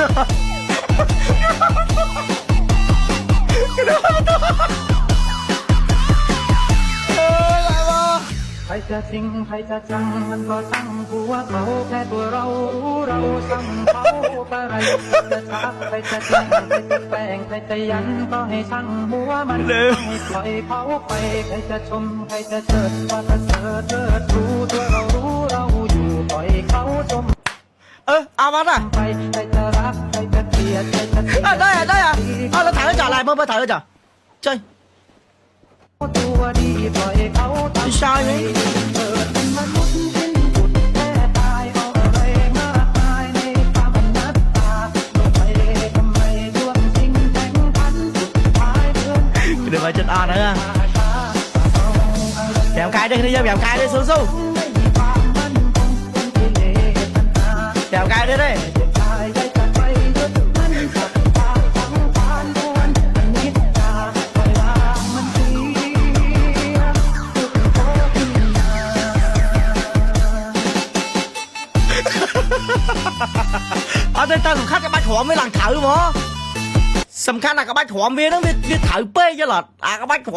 ใครจะจริงใครจะจังมันก็สั่งหัวเขาแค่ตัวเรารู้เราสั่งเขาอะไรจะชักใครจะแกล้งใครจะแปลงใครจะยันก็ให้สั่งหัวมันให้ปล่อยเขาไปใครจะชมใครจะเชิดว่าจะเชิดรู้ตัวเรารู้เราอยู่ปล่อยเขาชมเอามาน่ะใครจะรักใครจะเกลียดใครจะได้เอาเราถ่ายไว้จ่ออะไรเมื่อถ่ายไว้จ่อchơi ตัวดีปล่อยเขาทำ sai đấy เกิดเป็นมนุษย์สิ้นสุดแค่ตายเอาอะไรมากมายในความอนัตตาโลกไปทำไมร่วมจริงแข่งขันสุดท้ายเพื่อน đừng phải chân on nữa bèo cái đi bèo cái đi su bèo cái đi đây เอาแต่สำคัญกับบ้านหัวไม่หลังเถอะมั้งสำคัญอะกับบ้านหัวเมียต้องมีเถอะเป้ยจะหรอกับบ้านหัว